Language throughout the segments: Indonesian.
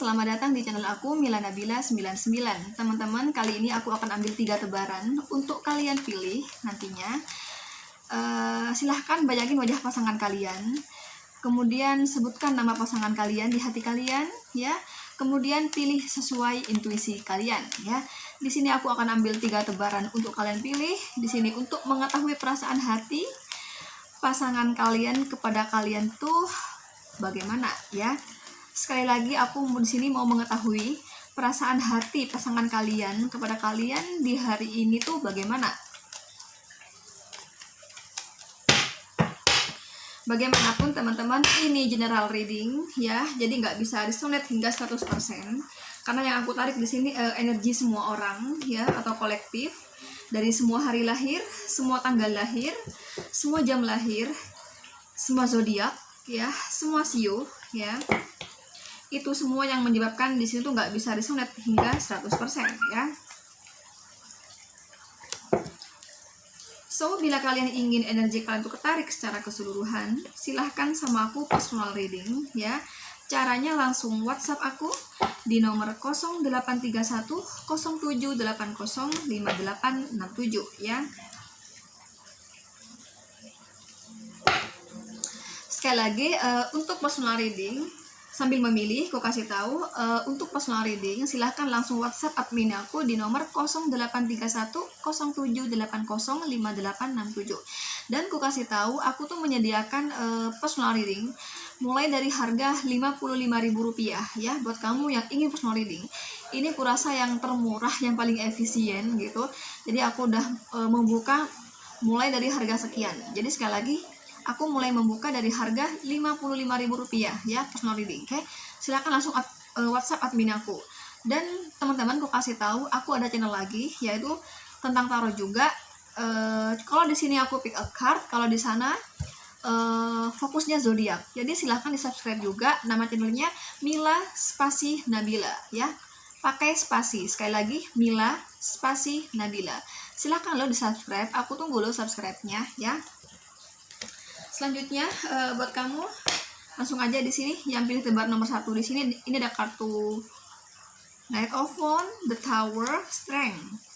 selamat datang di channel aku Mila Nabila 99. Teman-teman, kali ini aku akan ambil 3 tebaran untuk kalian pilih nantinya. Silahkan bayakin wajah pasangan kalian. Kemudian sebutkan nama pasangan kalian di hati kalian, ya. Kemudian pilih sesuai intuisi kalian, ya. Di sini aku akan ambil 3 tebaran untuk kalian pilih. Di sini untuk mengetahui perasaan hati pasangan kalian kepada kalian tuh bagaimana, ya. Sekali lagi aku di sini mau mengetahui perasaan hati pasangan kalian kepada kalian di hari ini tuh bagaimana. Bagaimanapun teman-teman, ini general reading ya, jadi nggak bisa resonate hingga 100%, karena yang aku tarik di sini energi semua orang ya, atau kolektif, dari semua hari lahir, semua tanggal lahir, semua jam lahir, semua zodiak ya, semua sio ya. Itu semua yang menyebabkan di sini tuh nggak bisa resonate hingga 100% ya. So, bila kalian ingin energi kalian tuh ketarik secara keseluruhan, silahkan sama aku personal reading ya. Caranya langsung WhatsApp aku di nomor 0831 0780 5867 ya. Sekali lagi, untuk personal reading sambil memilih, aku kasih tahu untuk personal reading silahkan langsung WhatsApp admin aku di nomor 0831 0780 5867. Dan aku kasih tahu aku tuh menyediakan personal reading mulai dari harga Rp55.000 ya, buat kamu yang ingin personal reading. Ini kurasa yang termurah, yang paling efisien gitu. Jadi aku udah membuka mulai dari harga sekian. Jadi sekali lagi, aku mulai membuka dari harga Rp55.000 ya, personal reading. Oke, silakan langsung WhatsApp admin aku. Dan teman-teman, aku kasih tahu aku ada channel lagi yaitu tentang tarot juga. Kalau di sini aku pick a card, kalau di sana fokusnya zodiak. Jadi silahkan di subscribe juga. Nama channelnya Mila Spasi Nabila ya. Pakai spasi. Sekali lagi Mila Spasi Nabila. Silahkan lo di subscribe. Aku tunggu lo subscribe-nya ya. Selanjutnya buat kamu langsung aja di sini yang pilih tebar nomor 1 di sini. Ini ada kartu Knight of Wands, The Tower, Strength.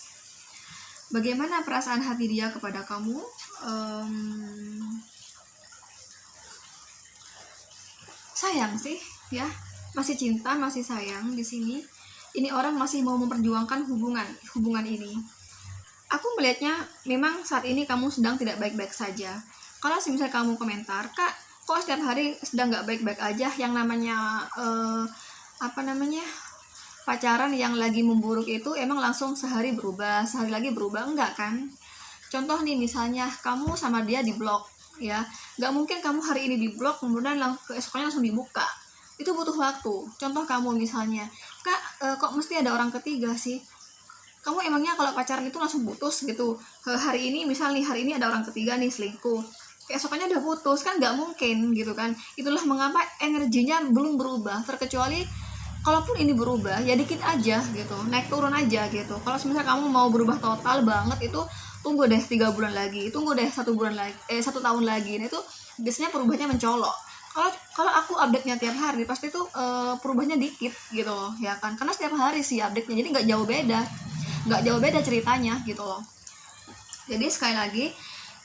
Bagaimana perasaan hati dia kepada kamu? Sayang sih ya, masih cinta, masih sayang di sini. Ini orang masih mau memperjuangkan hubungan ini. Aku melihatnya memang saat ini kamu sedang tidak baik-baik saja. Kalau misalnya kamu komentar, Kak, kok setiap hari sedang nggak baik-baik aja, yang namanya pacaran yang lagi memburuk itu emang langsung sehari berubah, sehari lagi berubah, enggak kan? Contoh nih, misalnya kamu sama dia di blok ya, nggak mungkin kamu hari ini di blok kemudian keesokannya langsung dibuka. Itu butuh waktu. Contoh kamu misalnya, Kak, kok mesti ada orang ketiga sih? Kamu emangnya kalau pacaran itu langsung putus gitu? Hari ini misalnya hari ini ada orang ketiga nih, selingkuh, keesokannya udah putus, kan nggak mungkin gitu kan. Itulah mengapa energinya belum berubah, terkecuali kalaupun ini berubah ya dikit aja gitu, naik turun aja gitu. Kalau misalnya kamu mau berubah total banget, itu tunggu deh 3 bulan lagi, tunggu deh 1 bulan lagi, 1 tahun lagi. Nah, itu biasanya perubahannya mencolok. Kalau aku update-nya tiap hari, pasti tuh perubahannya dikit gitu loh ya kan, karena setiap hari sih update-nya, jadi nggak jauh beda ceritanya gitu loh. Jadi sekali lagi,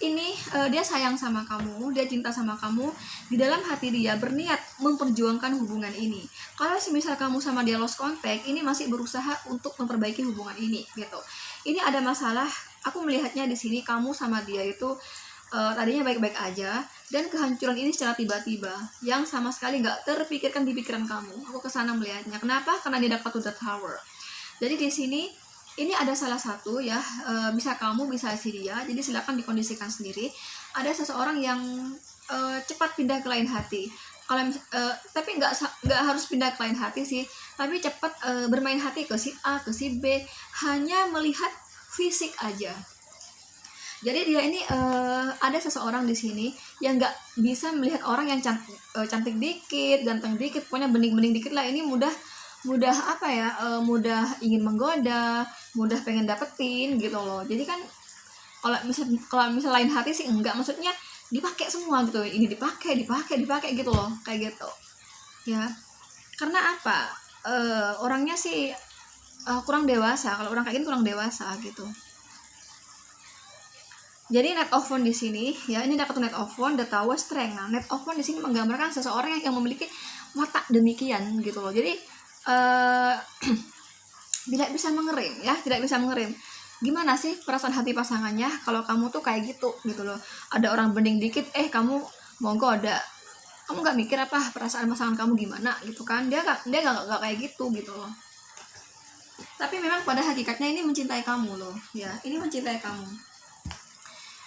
ini dia sayang sama kamu, dia cinta sama kamu, di dalam hati dia berniat memperjuangkan hubungan ini. Kalau misal kamu sama dia lost contact, ini masih berusaha untuk memperbaiki hubungan ini gitu. Ini ada masalah, aku melihatnya di sini kamu sama dia itu tadinya baik-baik aja, dan kehancuran ini secara tiba-tiba yang sama sekali nggak terpikirkan di pikiran kamu. Aku kesana melihatnya. Kenapa? Karena dia dapat The Tower. Jadi di sini ini ada salah satu ya, bisa kamu, bisa si dia. Jadi silakan dikondisikan sendiri. Ada seseorang yang cepat pindah ke lain hati. Kalau tapi nggak harus pindah ke lain hati sih, tapi cepat bermain hati ke si A, ke si B, hanya melihat fisik aja. Jadi dia ini ada seseorang di sini yang nggak bisa melihat orang yang cantik dikit, ganteng dikit, pokoknya bening-bening dikit lah. Ini mudah mudah ingin menggoda, mudah pengen dapetin gitu loh. Jadi kan kalau misal lain hati sih enggak, maksudnya dipakai semua gitu, ini dipakai gitu loh, kayak gitu ya. Karena apa? orangnya sih kurang dewasa. Kalau orang kayak gini kurang dewasa gitu. Jadi net of phone di sini ya, ini dapat net of phone, the tower strength. Nah, net of phone di sini menggambarkan seseorang yang memiliki watak demikian gitu loh. Jadi tidak bisa mengerem ya, tidak bisa mengerem. Gimana sih perasaan hati pasangannya kalau kamu tuh kayak gitu loh. Ada orang bening dikit, kamu monggo ada. Kamu nggak mikir apa perasaan pasangan kamu gimana gitu kan? Dia nggak kayak gitu loh. Tapi memang pada hakikatnya ini mencintai kamu loh ya, ini mencintai kamu.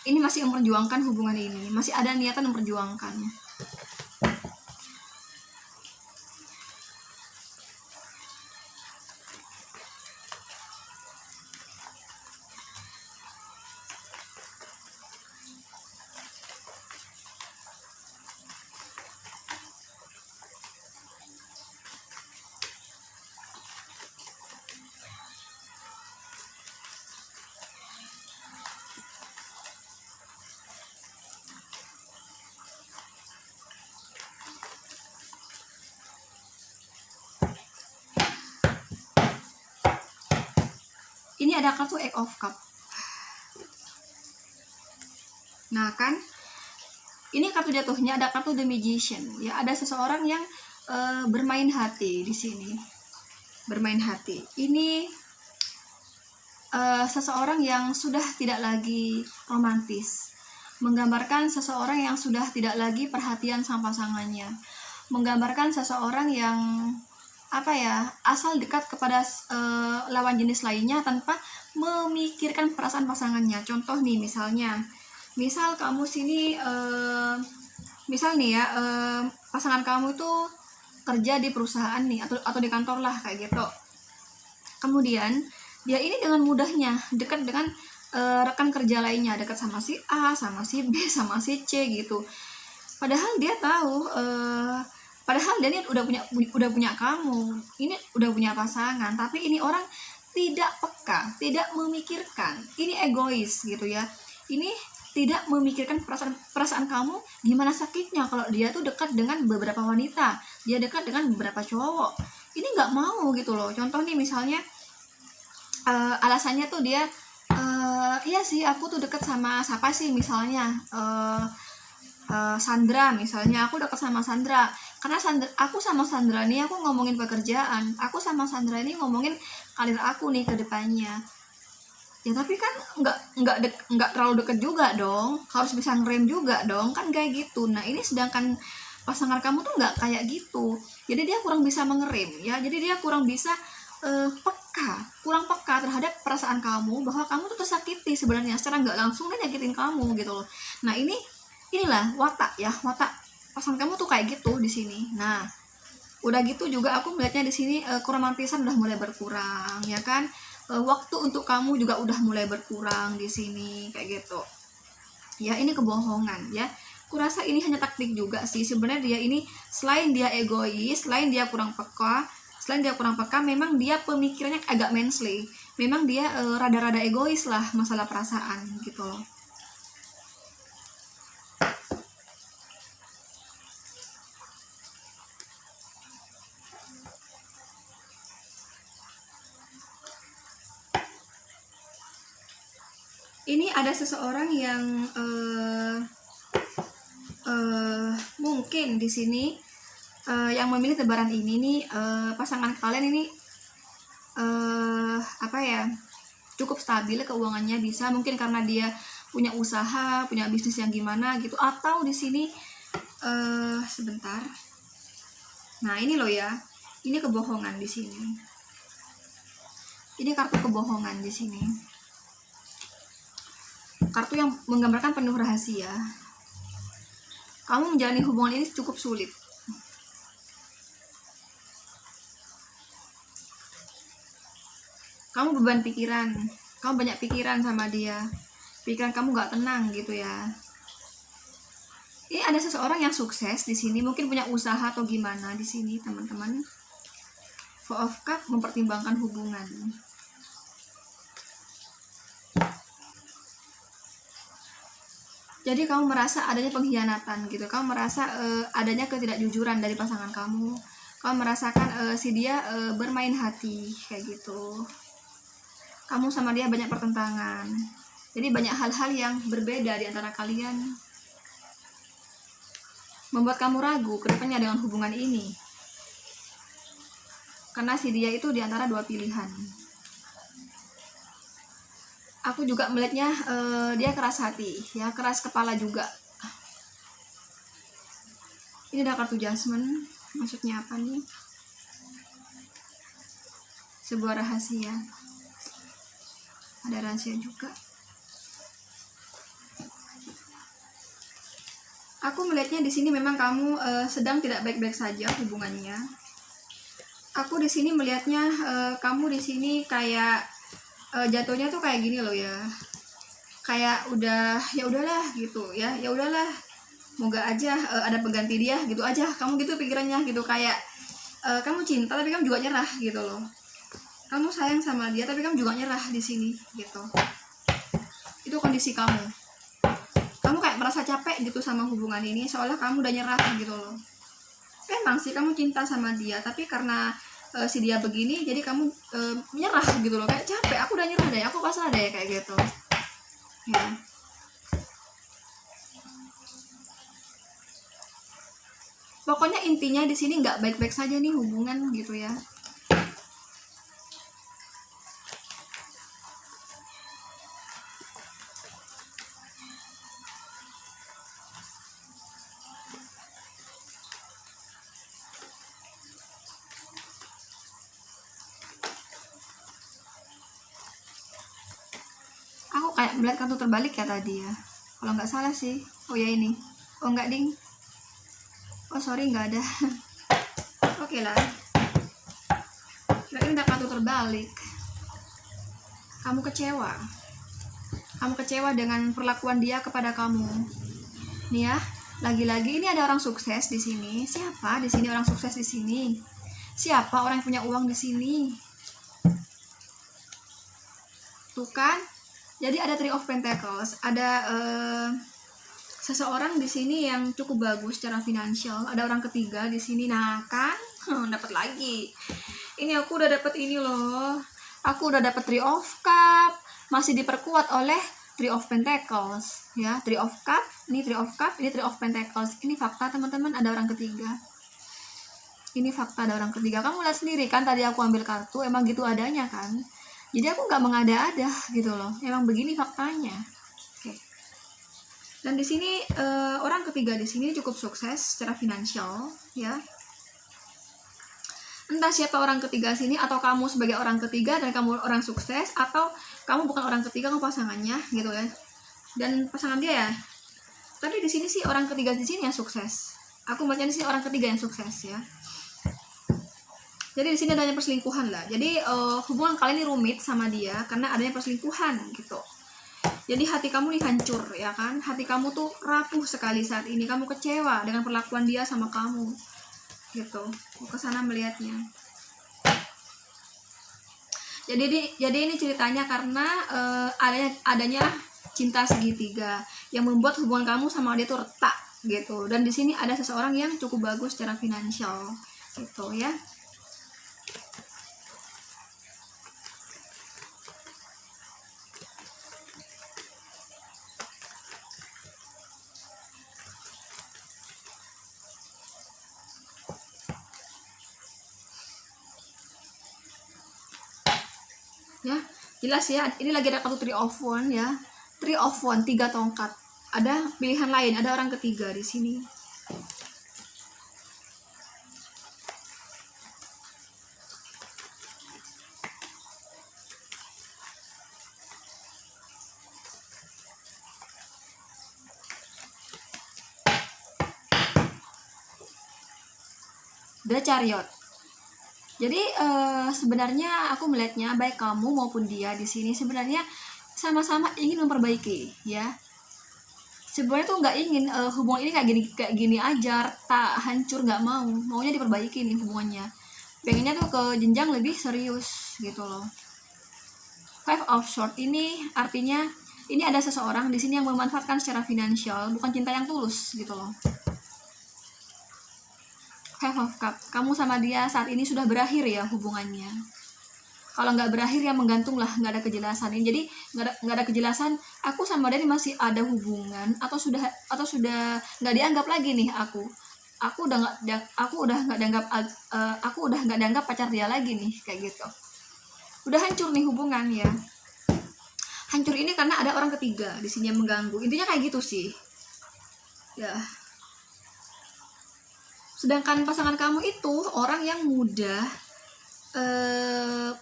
Ini masih memperjuangkan hubungan ini, masih ada niatan memperjuangkan. Ini ada kartu Eight of Cup. Nah kan, ini kartu jatuhnya ada kartu The Magician. Ya, ada seseorang yang bermain hati di sini. Bermain hati. Ini seseorang yang sudah tidak lagi romantis. Menggambarkan seseorang yang sudah tidak lagi perhatian sama pasangannya. Menggambarkan seseorang yang asal dekat kepada lawan jenis lainnya tanpa memikirkan perasaan pasangannya. Contoh nih, misal kamu sini pasangan kamu itu kerja di perusahaan nih atau di kantor lah kayak gitu. Kemudian dia ini dengan mudahnya dekat dengan rekan kerja lainnya, dekat sama si A, sama si B, sama si C gitu. Padahal dia tahu padahal dia ini udah punya kamu, ini udah punya pasangan, tapi ini orang tidak peka, tidak memikirkan. Ini egois gitu ya. Ini tidak memikirkan perasaan kamu gimana sakitnya kalau dia tuh dekat dengan beberapa wanita, dia dekat dengan beberapa cowok. Ini nggak mau gitu loh. Contoh nih misalnya alasannya tuh dia iya sih aku tuh dekat sama siapa sih misalnya Sandra misalnya, aku dekat sama Sandra karena aku sama Sandra nih aku ngomongin pekerjaan, aku sama Sandra ini ngomongin karir aku nih ke depannya. Ya tapi kan nggak terlalu deket juga dong, harus bisa ngerem juga dong kan kayak gitu. Nah ini sedangkan pasangan kamu tuh nggak kayak gitu, jadi dia kurang bisa mengerem ya, jadi dia kurang bisa kurang peka terhadap perasaan kamu, bahwa kamu tuh tersakiti sebenarnya secara nggak langsung dia nyakitin kamu gitu loh. Nah inilah watak pasangan kamu tuh kayak gitu di sini. Nah udah gitu juga aku melihatnya di sini keromantisan udah mulai berkurang ya kan, waktu untuk kamu juga udah mulai berkurang di sini kayak gitu ya. Ini kebohongan ya, kurasa ini hanya taktik juga sih sebenarnya. Dia ini selain dia egois, selain dia kurang peka, memang dia pemikirannya agak mensly, memang dia rada-rada egois lah masalah perasaan gitu loh. Ini ada seseorang yang mungkin di sini yang memilih tebaran ini nih, pasangan kalian ini cukup stabil keuangannya, bisa mungkin karena dia punya usaha, punya bisnis yang gimana gitu, atau di sini sebentar. Nah ini loh ya, ini kebohongan di sini. Ini kartu kebohongan di sini. Kartu yang menggambarkan penuh rahasia. Kamu menjalani hubungan ini cukup sulit. Kamu beban pikiran, kamu banyak pikiran sama dia, pikiran kamu nggak tenang gitu ya. Ini ada seseorang yang sukses di sini, mungkin punya usaha atau gimana di sini teman-teman. Four of Cups mempertimbangkan hubungan. Jadi kamu merasa adanya pengkhianatan gitu, kamu merasa adanya ketidakjujuran dari pasangan kamu. Kamu merasakan si dia bermain hati kayak gitu. Kamu sama dia banyak pertentangan. Jadi banyak hal-hal yang berbeda di antara kalian, membuat kamu ragu ke depannya dengan hubungan ini. Karena si dia itu di antara dua pilihan. Aku juga melihatnya dia keras hati, ya, keras kepala juga. Ini ada kartu Judgment. Maksudnya apa nih? Sebuah rahasia. Ada rahasia juga. Aku melihatnya di sini memang kamu sedang tidak baik-baik saja hubungannya. Aku di sini melihatnya kamu di sini kayak jatuhnya tuh kayak gini loh ya. Kayak udah ya udahlah gitu ya. Ya udahlah. Moga aja ada pengganti dia gitu aja. Kamu gitu pikirannya gitu, kayak kamu cinta tapi kamu juga nyerah gitu loh. Kamu sayang sama dia tapi kamu juga nyerah di sini gitu. Itu kondisi kamu. Kamu kayak merasa capek gitu sama hubungan ini, seolah kamu udah nyerah gitu loh. Memang sih kamu cinta sama dia, tapi karena si dia begini jadi kamu nyerah gitu loh. Kayak capek, aku udah nyerah deh, aku pasrah deh kayak gitu. Ya. Pokoknya intinya di sini nggak baik-baik saja nih hubungan gitu ya. Aku kayak melihat kartu terbalik ya tadi ya. Kalau nggak salah sih. Oh ya ini. Oh nggak ding. Oh sorry nggak ada. Oke lah. Ini udah kartu terbalik. Kamu kecewa. Kamu kecewa dengan perlakuan dia kepada kamu. Nih ya, lagi-lagi ini ada orang sukses di sini. Siapa di sini orang sukses di sini? Siapa orang yang punya uang di sini? Tuh kan? Jadi ada Three of Pentacles. Ada seseorang di sini yang cukup bagus secara finansial. Ada orang ketiga di sini. Nah kan, dapat lagi. Ini aku udah dapat ini loh. Aku udah dapat Three of Cup. Masih diperkuat oleh Three of Pentacles, ya. Three of Cup, ini Three of Cup, ini Three of Pentacles. Ini fakta teman-teman, ada orang ketiga. Ini fakta, ada orang ketiga. Kamu lihat sendiri kan, tadi aku ambil kartu, emang gitu adanya kan. Jadi aku nggak mengada-ada gitu loh. Emang begini faktanya. Oke. Dan di sini orang ketiga di sini cukup sukses secara finansial, ya. Entah siapa orang ketiga sini, atau kamu sebagai orang ketiga dan kamu orang sukses, atau kamu bukan orang ketiga, kamu pasangannya gitu ya. Dan pasangan dia ya. Tapi di sini sih orang ketiga di sini yang sukses. Aku baca di sini orang ketiga yang sukses ya. Jadi di sini adanya perselingkuhan lah. Jadi hubungan kalian ini rumit sama dia karena adanya perselingkuhan gitu. Jadi hati kamu nih hancur ya kan. Hati kamu tuh rapuh sekali saat ini. Kamu kecewa dengan perlakuan dia sama kamu. Gitu. Aku kesana melihatnya. Jadi ini ceritanya karena adanya cinta segitiga yang membuat hubungan kamu sama dia tuh retak gitu. Dan di sini ada seseorang yang cukup bagus secara finansial gitu ya. Ya, jelas ya. Ini lagi ada kartu Three of Wands ya. Three of Wands, 3 tongkat. Ada pilihan lain, ada orang ketiga di sini. The Chariot. Jadi sebenarnya aku melihatnya baik kamu maupun dia di sini sebenarnya sama-sama ingin memperbaiki ya. Sebenarnya tuh nggak ingin hubungan ini kayak gini aja tak hancur, nggak maunya diperbaiki nih hubungannya. Pengennya tuh ke jenjang lebih serius gitu loh. Five of Swords ini artinya ini ada seseorang di sini yang memanfaatkan secara finansial, bukan cinta yang tulus gitu loh. Five of Cup, kamu sama dia saat ini sudah berakhir ya hubungannya. Kalau nggak berakhir ya menggantung lah, nggak ada kejelasan. Jadi nggak ada kejelasan. Aku sama dia masih ada hubungan atau sudah nggak dianggap lagi nih aku. Aku udah nggak dianggap pacar dia lagi nih, kayak gitu. Udah hancur nih hubungan ya. Hancur ini karena ada orang ketiga di sini yang mengganggu. Intinya kayak gitu sih. Ya. Sedangkan pasangan kamu itu orang yang mudah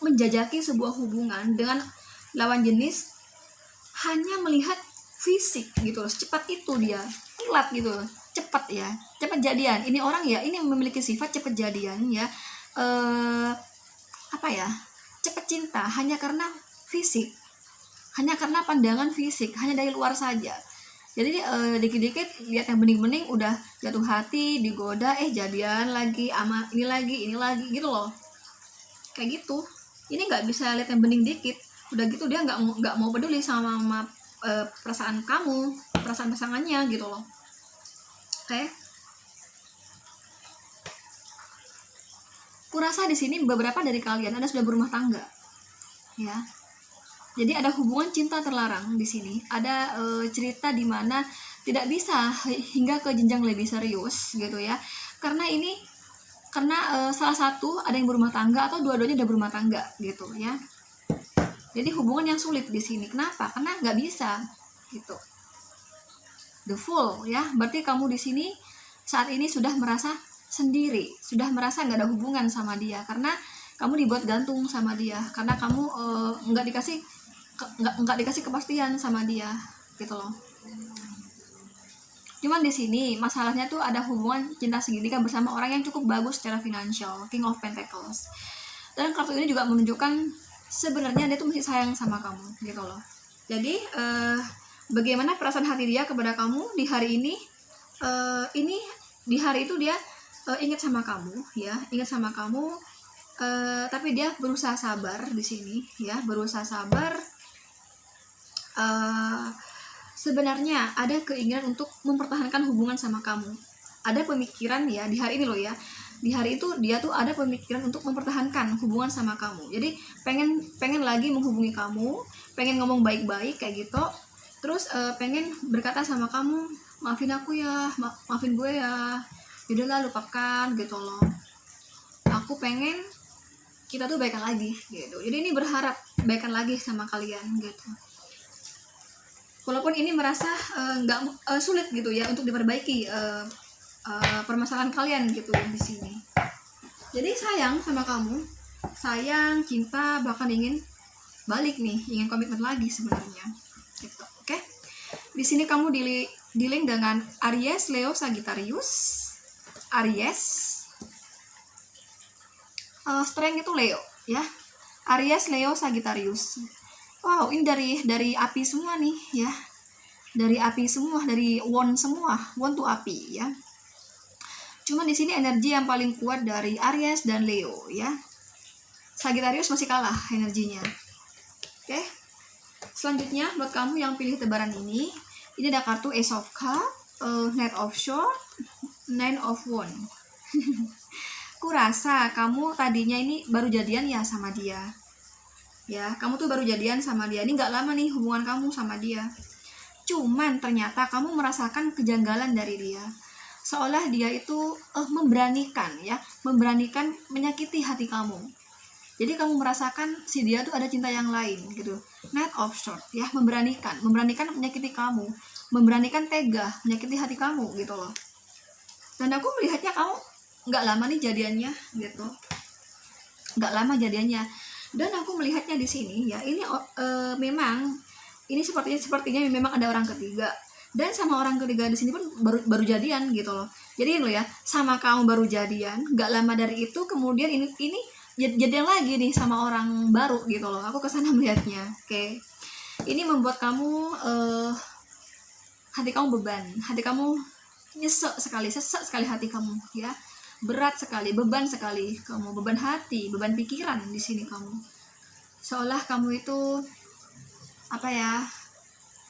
menjajaki sebuah hubungan dengan lawan jenis hanya melihat fisik gitu loh. Secepat itu dia, kilat gitu loh. Cepat ya, cepat jadian. Ini orang ya, ini memiliki sifat cepat jadian ya. Cepat cinta hanya karena fisik, hanya karena pandangan fisik, hanya dari luar saja. Jadi dikit-dikit lihat yang bening-bening udah jatuh hati, digoda, jadian lagi sama ini lagi gitu loh. Kayak gitu. Ini nggak bisa lihat yang bening dikit, udah gitu dia nggak mau peduli sama perasaan kamu, perasaan pasangannya gitu loh. Oke. Kurasa di sini beberapa dari kalian ada sudah berumah tangga, ya. Jadi ada hubungan cinta terlarang di sini. Ada cerita di mana tidak bisa hingga ke jenjang lebih serius gitu ya. Karena salah satu ada yang berumah tangga atau dua-duanya udah berumah tangga gitu ya. Jadi hubungan yang sulit di sini. Kenapa? Karena nggak bisa gitu. The Fool ya. Berarti kamu di sini saat ini sudah merasa sendiri, sudah merasa nggak ada hubungan sama dia karena kamu dibuat gantung sama dia, karena kamu nggak dikasih kepastian sama dia gitu loh. Cuman di sini masalahnya tuh ada hubungan cinta segitiga bersama orang yang cukup bagus secara finansial, King of Pentacles. Dan kartu ini juga menunjukkan sebenarnya dia tuh masih sayang sama kamu gitu loh. Jadi bagaimana perasaan hati dia kepada kamu di hari ini? Di hari itu dia ingat sama kamu ya, tapi dia berusaha sabar di sini ya, berusaha sabar. Sebenarnya ada keinginan untuk mempertahankan hubungan sama kamu, ada pemikiran ya di hari ini loh ya, di hari itu dia tuh ada pemikiran untuk mempertahankan hubungan sama kamu. Jadi pengen lagi menghubungi kamu, pengen ngomong baik-baik kayak gitu, terus pengen berkata sama kamu, maafin aku ya, maafin gue ya, udahlah lupakan gitu loh, aku pengen kita tuh baikan lagi gitu. Jadi ini berharap baikan lagi sama kalian gitu. Walaupun ini merasa sulit gitu ya untuk diperbaiki permasalahan kalian gitu di sini. Jadi sayang sama kamu, sayang, cinta, bahkan ingin balik nih, ingin komitmen lagi sebenarnya. Gitu, oke? Di sini kamu dealing dengan Aries, Leo, Sagittarius. Aries, strength itu Leo ya. Aries, Leo, Sagittarius. Wow, ini dari api semua nih ya. Dari api semua, dari wand semua, wand tuh api ya. Cuma di sini energi yang paling kuat dari Aries dan Leo ya. Sagittarius masih kalah energinya. Oke. Selanjutnya buat kamu yang pilih tebaran ini ada kartu Ace of Cup, Knight of Swords, Nine of Wands. Kurasa kamu tadinya ini baru jadian ya sama dia. Ya, kamu tuh baru jadian sama dia. Ini nggak lama nih hubungan kamu sama dia. Cuman ternyata kamu merasakan kejanggalan dari dia. Seolah dia itu memberanikan menyakiti hati kamu. Jadi kamu merasakan si dia tuh ada cinta yang lain gitu. Knight of Swords ya, memberanikan menyakiti kamu, memberanikan tega menyakiti hati kamu gitu loh. Dan aku melihatnya kamu nggak lama nih jadiannya gitu. Nggak lama jadiannya. Dan aku melihatnya di sini ya, ini memang ini sepertinya memang ada orang ketiga, dan sama orang ketiga di sini pun baru jadian gitu loh. Jadi lo ya, sama kamu baru jadian, nggak lama dari itu kemudian ini jadian lagi nih sama orang baru gitu loh. Aku kesana melihatnya. Oke. Ini membuat kamu hati kamu beban, hati kamu sesak sekali hati kamu ya. Berat sekali, beban sekali kamu, beban hati, beban pikiran di sini kamu. Seolah kamu itu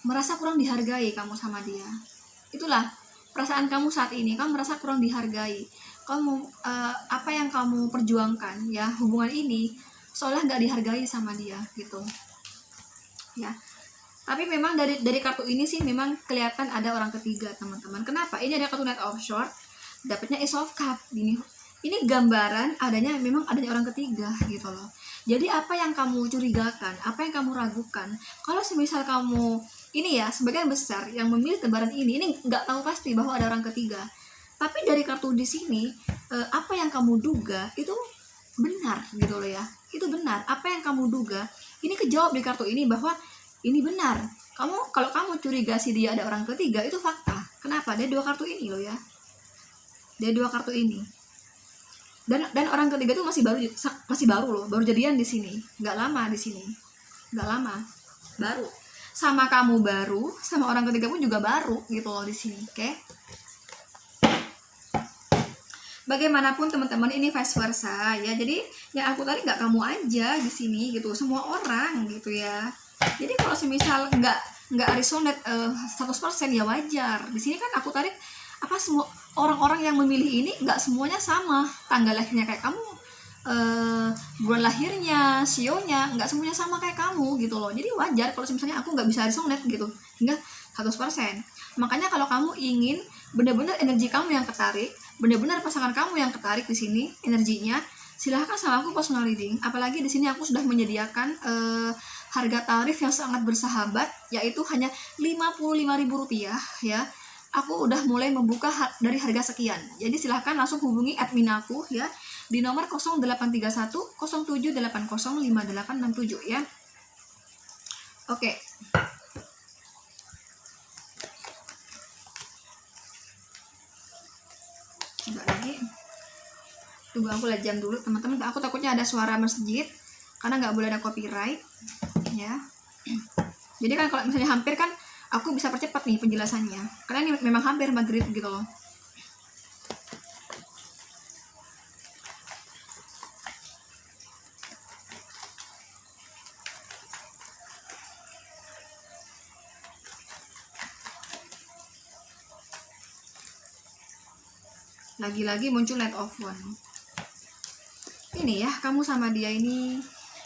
merasa kurang dihargai kamu sama dia. Itulah perasaan kamu saat ini, kamu merasa kurang dihargai. kamu apa yang kamu perjuangkan ya, hubungan ini seolah nggak dihargai sama dia gitu ya. Tapi memang dari kartu ini sih memang kelihatan ada orang ketiga, teman-teman. Kenapa? Ini ada kartu Knight of Swords, dapatnya Ace of Cup. Ini gambaran memang adanya orang ketiga gitu loh. Jadi apa yang kamu curigakan, apa yang kamu ragukan, kalau semisal kamu ini ya, sebagian besar yang memilih tebaran ini nggak tahu pasti bahwa ada orang ketiga. Tapi dari kartu di sini, apa yang kamu duga itu benar gitu loh ya. Itu benar. Apa yang kamu duga, ini kejawab di kartu ini bahwa ini benar. Kalau kamu curiga si dia ada orang ketiga, itu fakta. Kenapa? Dia 2 kartu ini loh ya. Dia 2 kartu ini. Dan orang ketiga itu masih baru loh, baru jadian di sini. Nggak lama di sini. Nggak lama. Baru. Sama kamu baru, sama orang ketiga pun juga baru gitu loh di sini, oke? Bagaimanapun teman-teman, ini vice versa ya. Jadi yang aku tarik nggak kamu aja di sini gitu, semua orang gitu ya. Jadi kalau semisal nggak resonate 100% ya wajar. Di sini kan aku tarik apa, semua orang-orang yang memilih ini nggak semuanya sama tanggal lahirnya kayak kamu, bulan lahirnya, sionya nggak semuanya sama kayak kamu gitu loh. Jadi wajar kalau misalnya aku nggak bisa resonate gitu hingga 100%. Makanya kalau kamu ingin benar-benar energi kamu yang ketarik, benar-benar pasangan kamu yang ketarik di sini energinya, silahkan sama aku personal reading. Apalagi di sini aku sudah menyediakan harga tarif yang sangat bersahabat, yaitu hanya Rp55.000 ya. Aku udah mulai membuka dari harga sekian. Jadi silahkan langsung hubungi admin aku ya di nomor 0831 0780 5867 ya. Oke. Coba lagi. Tunggu aku lihat jam dulu teman-teman. Aku takutnya ada suara masjid karena nggak boleh ada copyright ya. Jadi kan kalau misalnya hampir kan aku bisa percepat nih penjelasannya karena ini memang hampir maghrib gitu loh. Lagi-lagi muncul Knight of Wands. Ini ya, kamu sama dia ini,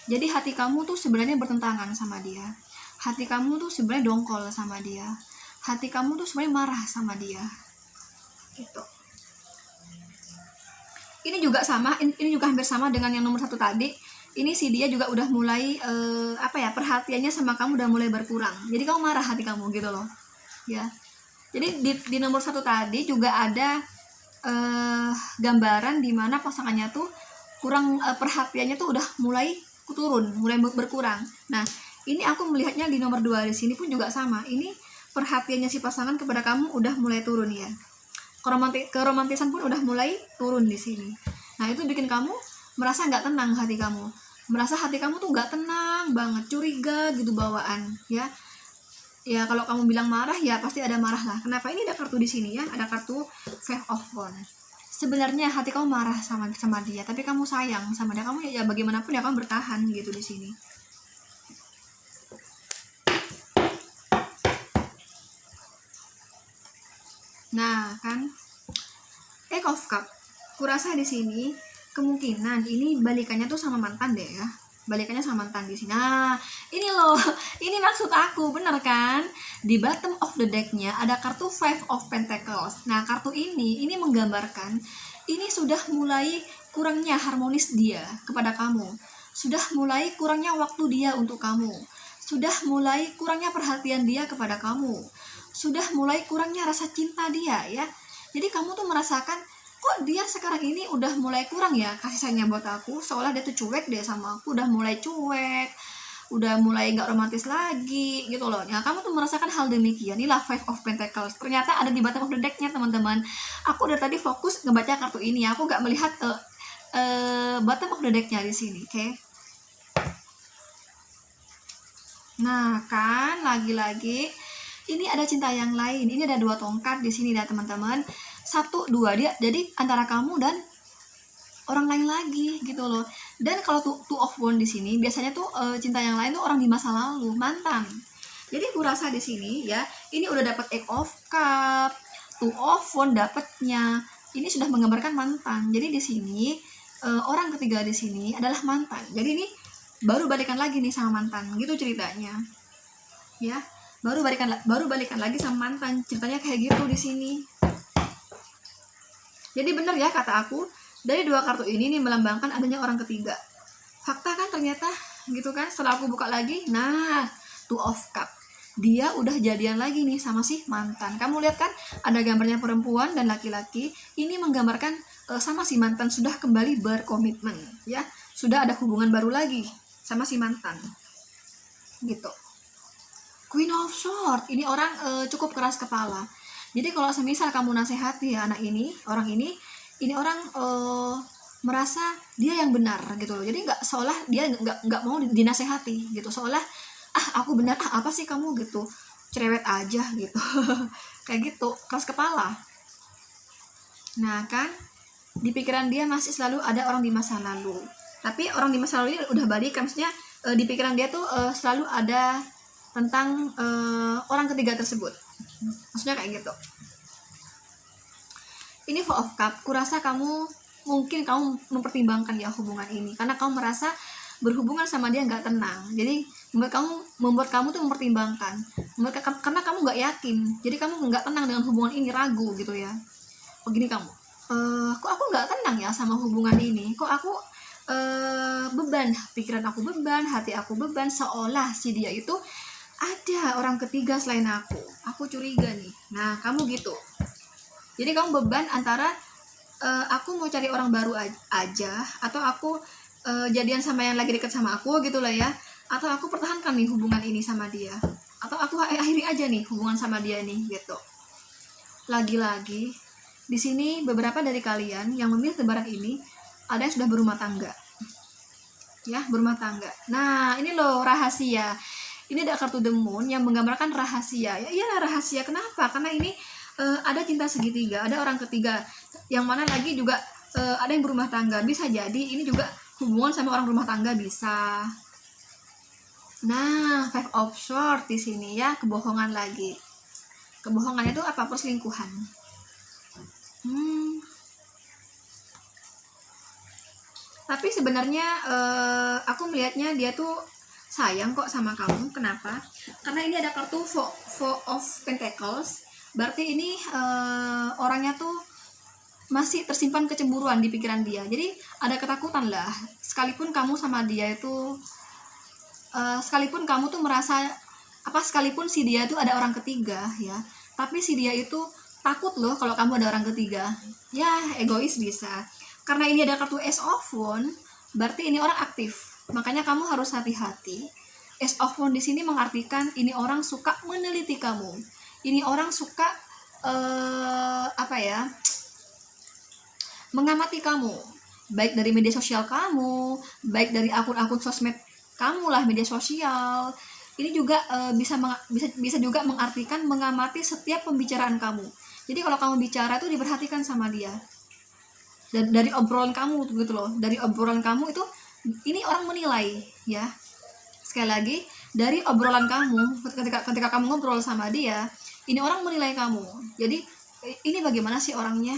jadi hati kamu tuh sebenarnya bertentangan sama dia. Hati kamu tuh sebenarnya dongkol sama dia. Hati kamu tuh sebenarnya marah sama dia. Gitu. Ini juga sama, ini juga hampir sama dengan yang nomor 1 tadi. Ini si dia juga udah mulai perhatiannya sama kamu udah mulai berkurang. Jadi kamu marah hati kamu gitu loh. Ya. Jadi di nomor 1 tadi juga ada gambaran dimana pasangannya tuh kurang, perhatiannya tuh udah mulai turun, mulai berkurang. Nah, ini aku melihatnya di nomor 2 di sini pun juga sama. Ini perhatiannya si pasangan kepada kamu udah mulai turun ya. Keromantisan pun udah mulai turun di sini. Nah, itu bikin kamu merasa nggak tenang hati kamu. Merasa hati kamu tuh nggak tenang banget, curiga gitu bawaan ya. Ya kalau kamu bilang marah ya pasti ada marah lah. Kenapa? Ini ada kartu di sini ya, ada kartu Five of Wands. Sebenarnya hati kamu marah sama dia, tapi kamu sayang sama dia. Kamu ya bagaimanapun ya kamu bertahan gitu di sini. Nah, kan Eight of Cup. Kurasa di sini kemungkinan ini balikannya tuh sama mantan deh ya. Balikannya sama mantan di sini. Nah, ini loh, ini maksud aku, bener kan? Di bottom of the deck-nya ada kartu Five of Pentacles. Nah, kartu ini menggambarkan ini sudah mulai kurangnya harmonis dia kepada kamu. Sudah mulai kurangnya waktu dia untuk kamu. Sudah mulai kurangnya perhatian dia kepada kamu. Sudah mulai kurangnya rasa cinta dia ya. Jadi kamu tuh merasakan kok dia sekarang ini udah mulai kurang ya kasih sayangnya buat aku, seolah dia tuh cuek deh sama aku, udah mulai cuek, udah mulai nggak romantis lagi gitu loh. Ya kamu tuh merasakan hal demikian. Inilah Five of Pentacles, ternyata ada di bottom of the deck-nya teman-teman. Aku dari tadi fokus ngebaca kartu ini, aku nggak melihat bottom of the deck-nya di sini, oke? Nah kan lagi-lagi ini ada cinta yang lain. Ini ada 2 tongkat di sini ya teman-teman. 1, 2 dia, jadi antara kamu dan orang lain lagi gitu loh. Dan kalau two of Wands di sini biasanya tuh cinta yang lain tuh orang di masa lalu, mantan. Jadi aku rasa di sini ya, ini udah dapat Eight of Cup, Two of Wands dapatnya. ini sudah menggambarkan mantan. Jadi di sini orang ketiga di sini adalah mantan. Jadi ini baru balikan lagi nih sama mantan, gitu ceritanya. Ya, baru balikan lagi sama mantan. Ceritanya kayak gitu di sini. Jadi benar ya kata aku, dari dua kartu ini nih melambangkan adanya orang ketiga. Fakta kan ternyata gitu kan. Setelah aku buka lagi, nah, Two of Cup. Dia udah jadian lagi nih sama si mantan. Kamu lihat kan ada gambarnya perempuan dan laki-laki. Ini menggambarkan sama si mantan sudah kembali berkomitmen, ya. Sudah ada hubungan baru lagi sama si mantan. Gitu. Queen of Swords. Ini orang cukup keras kepala. Jadi kalau semisal kamu nasihati ya anak ini, orang ini orang merasa dia yang benar gitu loh. Jadi nggak seolah dia nggak mau dinasehati gitu, seolah aku benar, apa sih kamu gitu, cerewet aja gitu. Kayak gitu, keras kepala. Nah kan, di pikiran dia masih selalu ada orang di masa lalu. Tapi orang di masa lalu ini udah balikan, maksudnya di pikiran dia tuh selalu ada tentang orang ketiga tersebut. Maksudnya kayak gitu. Ini Four of Cup. Kurasa mungkin kamu mempertimbangkan ya hubungan ini, karena kamu merasa berhubungan sama dia nggak tenang. Jadi membuat kamu tuh mempertimbangkan, karena kamu nggak yakin. Jadi kamu nggak tenang dengan hubungan ini, ragu gitu ya. Begini kamu, kok aku nggak tenang ya sama hubungan ini? Kok aku beban, pikiran aku beban, hati aku beban, seolah si dia itu ada orang ketiga selain aku. Aku curiga nih. Nah, kamu gitu. Jadi kamu beban antara aku mau cari orang baru aja, atau aku jadian sama yang lagi dekat sama aku gitu lah ya, atau aku pertahankan nih hubungan ini sama dia, atau aku akhiri aja nih hubungan sama dia nih gitu. Lagi-lagi di sini beberapa dari kalian yang memilih lebaran ini ada yang sudah berumah tangga. Ya, berumah tangga. Nah, ini loh rahasia. Ini ada kartu The Moon yang menggambarkan rahasia. Ya iyalah rahasia. Kenapa? Karena ini ada cinta segitiga, ada orang ketiga, yang mana lagi juga ada yang berumah tangga. Bisa jadi ini juga hubungan sama orang rumah tangga, bisa. Nah, Five of Swords di sini ya, kebohongan lagi. Kebohongan itu apa? Perselingkuhan. Tapi sebenarnya aku melihatnya dia tuh sayang kok sama kamu. Kenapa? Karena ini ada kartu Four of Pentacles. Berarti ini orangnya tuh masih tersimpan kecemburuan di pikiran dia. Jadi ada ketakutan lah. Sekalipun kamu sama dia itu sekalipun kamu tuh merasa sekalipun si dia tuh ada orang ketiga ya, tapi si dia itu takut loh kalau kamu ada orang ketiga. Ya, egois bisa. Karena ini ada kartu Ace of Wands, berarti ini orang aktif. Makanya kamu harus hati-hati. Ace of Wands di sini mengartikan ini orang suka meneliti kamu. Ini orang suka mengamati kamu, baik dari media sosial kamu, baik dari akun-akun sosmed kamu lah, media sosial. Ini juga bisa juga mengartikan mengamati setiap pembicaraan kamu. Jadi kalau kamu bicara itu diperhatikan sama dia. Dan dari obrolan kamu gitu loh, dari obrolan kamu itu ini orang menilai ya. Sekali lagi, dari obrolan kamu ketika kamu ngobrol sama dia, ini orang menilai kamu. Jadi ini bagaimana sih orangnya,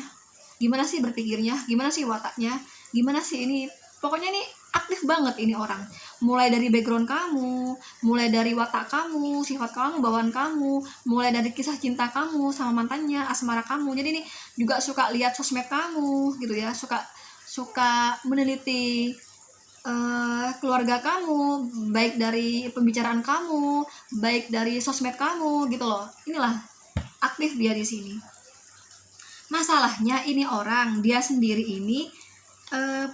gimana sih berpikirnya, gimana sih wataknya, gimana sih ini, pokoknya ini aktif banget ini orang. Mulai dari background kamu, mulai dari watak kamu, sifat kamu, bawaan kamu, mulai dari kisah cinta kamu sama mantannya, asmara kamu. Jadi ini juga suka lihat sosmed kamu gitu ya, suka meneliti keluarga kamu, baik dari pembicaraan kamu, baik dari sosmed kamu gitu loh. Inilah aktif dia di sini. Masalahnya ini orang dia sendiri ini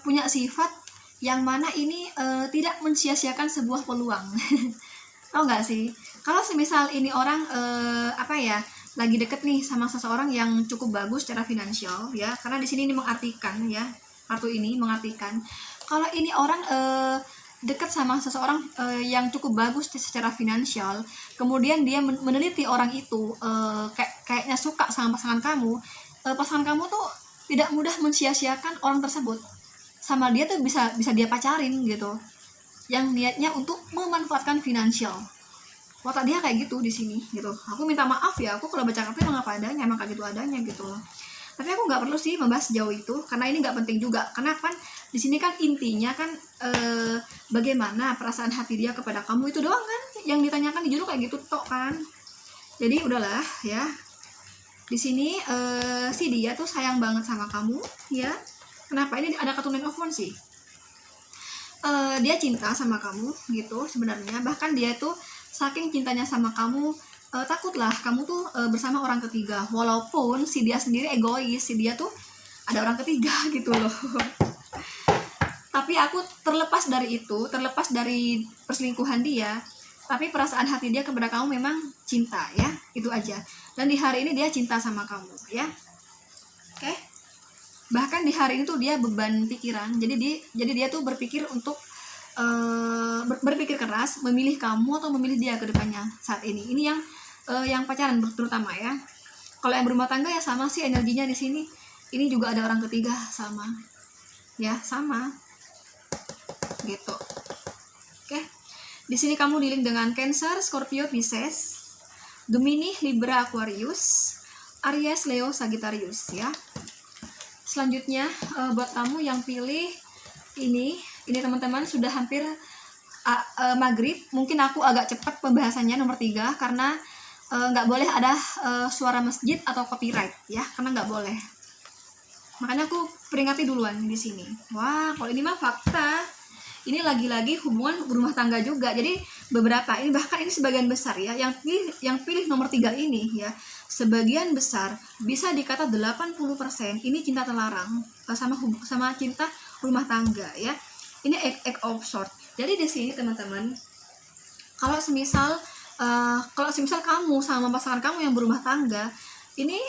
punya sifat yang mana ini tidak mensia-siakan sebuah peluang. Tahu nggak sih? Kalau semisal ini orang lagi deket nih sama seseorang yang cukup bagus secara finansial ya, karena di sini ini mengartikan ya, kartu ini mengartikan kalau ini orang dekat sama seseorang yang cukup bagus secara finansial, kemudian dia meneliti orang itu, kayaknya suka sama pasangan kamu, pasangan kamu tuh tidak mudah mensia-siakan orang tersebut. Sama dia tuh bisa dia pacarin gitu, yang niatnya untuk memanfaatkan finansial. Watak dia kayak gitu di sini gitu. Aku minta maaf ya, aku kalau baca kartu emang apa adanya, emang kayak gitu adanya gitu loh. Tapi aku nggak perlu sih membahas sejauh itu karena ini nggak penting juga. Karena kan di sini kan intinya kan bagaimana perasaan hati dia kepada kamu itu doang kan yang ditanyakan di judul kayak gitu tok kan. Jadi udahlah ya. Di sini si dia tuh sayang banget sama kamu ya. Kenapa ini ada kartu Nine of Wands sih? Dia cinta sama kamu gitu sebenarnya. Bahkan dia tuh saking cintanya sama kamu, takutlah kamu tuh bersama orang ketiga. Walaupun si dia sendiri egois, si dia tuh ada orang ketiga gitu loh. Tapi aku terlepas dari itu, terlepas dari perselingkuhan dia, tapi perasaan hati dia kepada kamu memang cinta ya, itu aja. Dan di hari ini dia cinta sama kamu ya. Oke. Bahkan di hari ini tuh dia beban pikiran. Jadi dia tuh berpikir untuk berpikir keras memilih kamu atau memilih dia ke depannya saat ini. Ini yang pacaran terutama ya. Kalau yang berumah tangga ya sama sih energinya di sini. Ini juga ada orang ketiga sama. Ya, sama. Gitu. Oke. Di sini kamu dealing dengan Cancer, Scorpio, Pisces, Gemini, Libra, Aquarius, Aries, Leo, Sagittarius ya. Selanjutnya buat kamu yang pilih ini teman-teman sudah hampir maghrib. Mungkin aku agak cepat pembahasannya nomor 3 karena nggak boleh ada suara masjid atau copyright ya, karena nggak boleh. Makanya aku peringati duluan di sini. Wah, kalau ini mah fakta. Ini lagi-lagi hubungan berumah tangga juga. Jadi beberapa ini bahkan ini sebagian besar ya yang pilih nomor 3 ini ya. Sebagian besar bisa dikata 80% ini cinta terlarang sama cinta rumah tangga ya. Ini act of sort. Jadi di sini teman-teman, kalau semisal kamu sama pasangan kamu yang berumah tangga ini,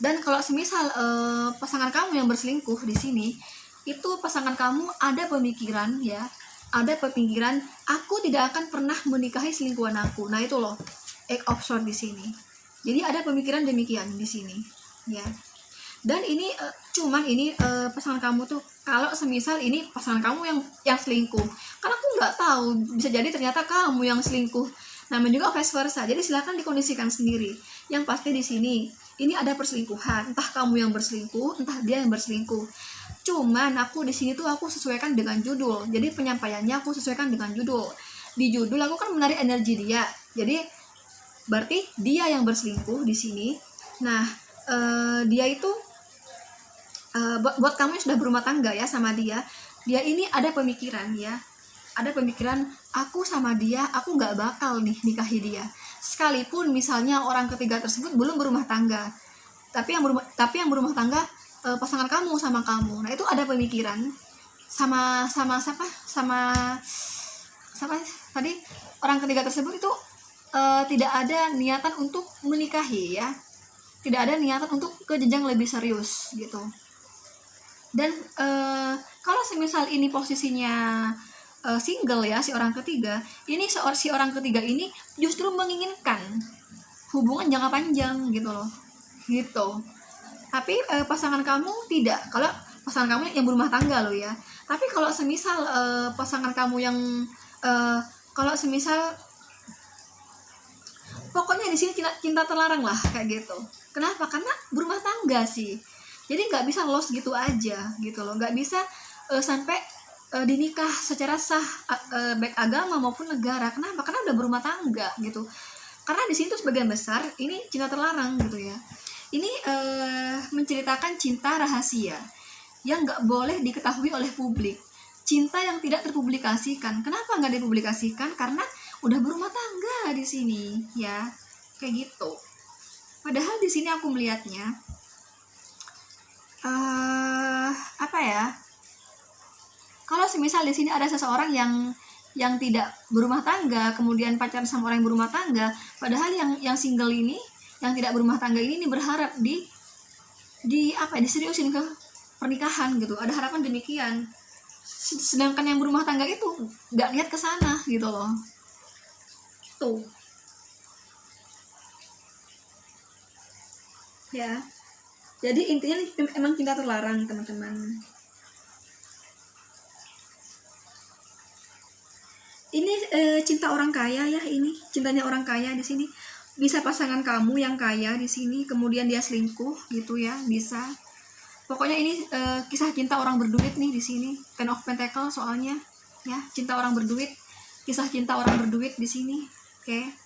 dan kalau semisal pasangan kamu yang berselingkuh di sini, itu pasangan kamu ada pemikiran ya, ada pemikiran aku tidak akan pernah menikahi selingkuhan aku. Nah itu loh act of sort di sini. Jadi ada pemikiran demikian di sini ya. Dan ini cuman ini pasangan kamu tuh, kalau semisal ini pasangan kamu yang selingkuh, karena aku nggak tahu, bisa jadi ternyata kamu yang selingkuh. Namanya juga vice versa. Jadi silakan dikondisikan sendiri. Yang pasti di sini ini ada perselingkuhan, entah kamu yang berselingkuh, entah dia yang berselingkuh. Cuman aku di sini tuh aku sesuaikan dengan judul. Jadi penyampaiannya aku sesuaikan dengan judul. Di judul aku kan menarik energi dia. Jadi berarti dia yang berselingkuh di sini. Nah, dia itu buat kamu yang sudah berumah tangga ya sama dia ini ada pemikiran ya. Ada pemikiran aku sama dia, aku nggak bakal nih nikahi dia. Sekalipun misalnya orang ketiga tersebut belum berumah tangga. Tapi yang berumah tangga pasangan kamu sama kamu. Nah, itu ada pemikiran sama siapa? Sama tadi orang ketiga tersebut itu tidak ada niatan untuk menikahi ya. Tidak ada niatan untuk ke jenjang lebih serius gitu. Dan kalau semisal ini posisinya single ya, si orang ketiga, ini si orang ketiga ini justru menginginkan hubungan jangka panjang gitu loh. Gitu. Tapi pasangan kamu tidak. Kalau pasangan kamu yang berumah tangga loh ya. Tapi kalau semisal pasangan kamu yang kalau semisal pokoknya di sini cinta terlarang lah kayak gitu. Kenapa? Karena berumah tangga sih. Jadi nggak bisa lost gitu aja gitu loh. Nggak bisa sampai dinikah secara sah baik agama maupun negara. Kenapa? Karena udah berumah tangga gitu. Karena di sini tuh sebagian besar ini cinta terlarang gitu ya. Ini menceritakan cinta rahasia yang nggak boleh diketahui oleh publik. Cinta yang tidak terpublikasikan. Kenapa nggak dipublikasikan? Karena udah berumah tangga di sini ya, kayak gitu. Padahal di sini aku melihatnya apa ya? Kalau semisal di sini ada seseorang yang tidak berumah tangga, kemudian pacaran sama orang yang berumah tangga, padahal yang single ini, yang tidak berumah tangga ini berharap diseriusin ke pernikahan gitu. Ada harapan demikian. Sedangkan yang berumah tangga itu nggak lihat ke sana gitu loh. Tuh. Ya. Jadi intinya emang cinta terlarang, teman-teman. Ini cinta orang kaya ya, ini cintanya orang kaya di sini. Bisa pasangan kamu yang kaya di sini, kemudian dia selingkuh gitu ya, bisa. Pokoknya ini kisah cinta orang berduit nih di sini. Ten of Pentacle soalnya, ya, cinta orang berduit, kisah cinta orang berduit di sini. Oke.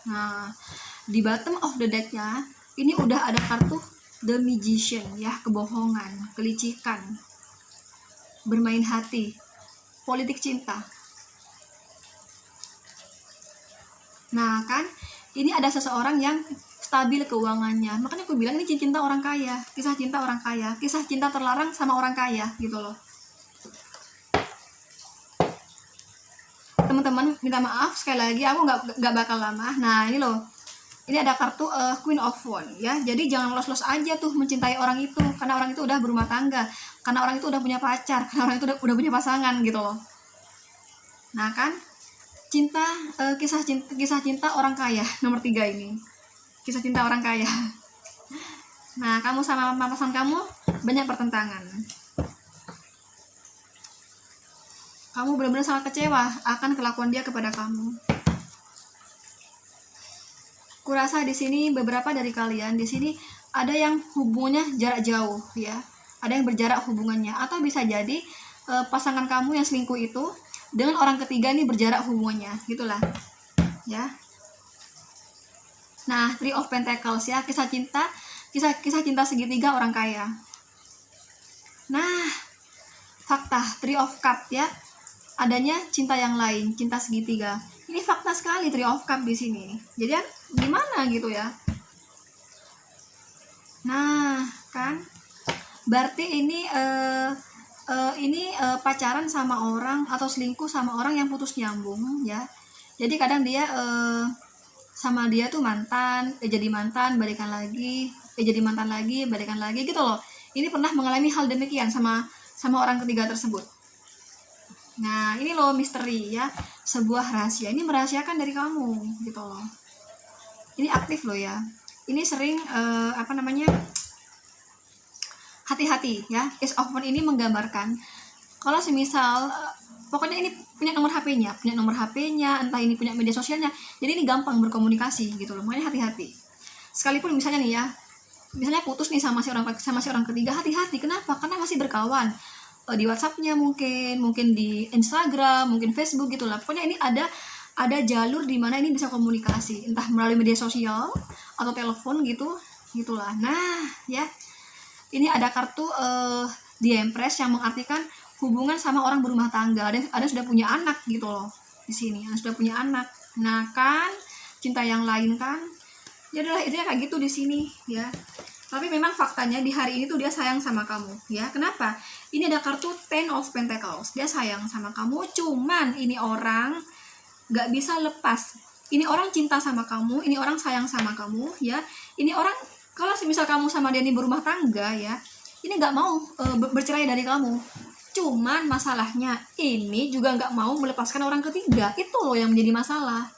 Nah, di bottom of the deck-nya ini udah ada kartu The Magician, ya, kebohongan, kelicikan, bermain hati, politik cinta. Nah, kan ini ada seseorang yang stabil keuangannya. Makanya aku bilang ini cinta orang kaya, kisah cinta orang kaya, kisah cinta terlarang sama orang kaya gitu loh. Teman-teman, minta maaf sekali lagi, aku nggak bakal lama. Nah, ini loh, ini ada kartu Queen of Wands, ya. Jadi jangan los-los aja tuh mencintai orang itu, karena orang itu udah berumah tangga, karena orang itu udah punya pacar, karena orang itu udah punya pasangan gitu loh. Nah, kan cinta, kisah cinta orang kaya nomor 3 ini, kisah cinta orang kaya. Nah, kamu sama pasangan kamu banyak pertentangan. Kamu benar-benar sangat kecewa akan kelakuan dia kepada kamu. Kurasa di sini beberapa dari kalian di sini ada yang hubungannya jarak jauh, ya. Ada yang berjarak hubungannya, atau bisa jadi pasangan kamu yang selingkuh itu dengan orang ketiga ini berjarak hubungannya, gitulah. Ya. Nah, Three of Pentacles, ya, kisah cinta segitiga orang kaya. Nah, fakta Three of Cups, ya. Adanya cinta yang lain, cinta segitiga. Ini fakta sekali Three of Cups di sini. Jadi gimana gitu ya? Nah, kan berarti ini pacaran sama orang atau selingkuh sama orang yang putus nyambung, ya. Jadi kadang dia sama dia tuh mantan, jadi mantan, balikan lagi, jadi mantan lagi, balikan lagi gitu loh. Ini pernah mengalami hal demikian sama orang ketiga tersebut. Nah, ini loh misteri, ya, sebuah rahasia. Ini merahasiakan dari kamu gitu loh. Ini aktif loh, ya. Ini sering hati-hati, ya. Ace of Wands ini menggambarkan kalau semisal pokoknya ini punya nomor HP-nya, entah ini punya media sosialnya. Jadi ini gampang berkomunikasi gitu loh. Makanya hati-hati. Sekalipun misalnya nih, ya, misalnya putus nih sama si orang ketiga, hati-hati. Kenapa? Karena masih berkawan. Di WhatsApp-nya mungkin di Instagram, mungkin Facebook gitulah. Pokoknya ini ada jalur di mana ini bisa komunikasi, entah melalui media sosial atau telepon gitulah. Nah, ya. Ini ada kartu The Empress yang mengartikan hubungan sama orang berumah tangga. Ada sudah punya anak gitu loh di sini. Yang sudah punya anak. Nah, kan cinta yang lain kan. Jadilah itu kayak gitu di sini, ya. Tapi memang faktanya di hari ini tuh dia sayang sama kamu, ya. Kenapa? Ini ada kartu Ten of Pentacles. Dia sayang sama kamu, cuman ini orang gak bisa lepas. Ini orang cinta sama kamu, ini orang sayang sama kamu, ya. Ini orang, kalau misal kamu sama dia ini berumah tangga, ya, ini gak mau bercerai dari kamu. Cuman masalahnya ini juga gak mau melepaskan orang ketiga. Itu loh yang menjadi masalah.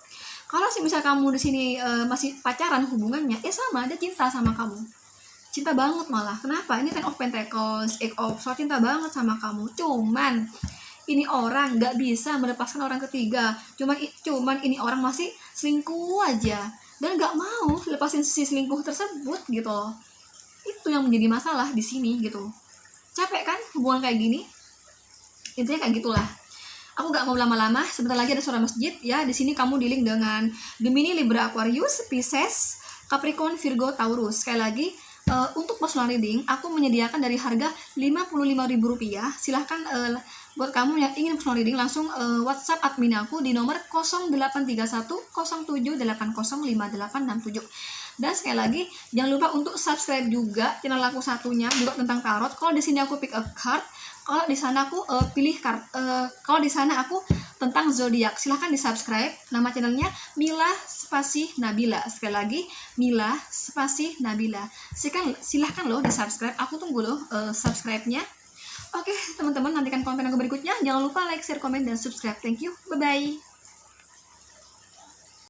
Kalau misal kamu di sini masih pacaran hubungannya, sama, dia cinta sama kamu. Cinta banget malah. Kenapa? Ini Ten of Pentacles, Eight of Swords, cinta banget sama kamu. Cuman ini orang gak bisa melepaskan orang ketiga. Cuman ini orang masih selingkuh aja dan gak mau lepasin si selingkuh tersebut gitu loh. Itu yang menjadi masalah di sini gitu. Capek kan hubungan kayak gini? Intinya kayak gitulah. Aku gak mau lama-lama. Sebentar lagi ada suara masjid, ya. Di sini kamu dealing dengan Gemini, Libra, Aquarius, Pisces, Capricorn, Virgo, Taurus. Sekali lagi, untuk personal reading aku menyediakan dari harga Rp55.000. Silahkan buat kamu yang ingin personal reading langsung WhatsApp admin aku di nomor 083107805867. Dan sekali lagi jangan lupa untuk subscribe juga channel aku satunya juga tentang tarot. Kalau di sini aku pick a card, kalau di sana aku pilih card, kalau di sana aku tentang zodiak. Silahkan di subscribe. Nama channelnya Mila Spasi Nabila. Sekali lagi Mila Spasi Nabila. Silahkan loh di subscribe. Aku tunggu loh subscribe-nya. Oke, teman-teman, nantikan konten aku berikutnya. Jangan lupa like, share, komen, dan subscribe. Thank you. Bye-bye.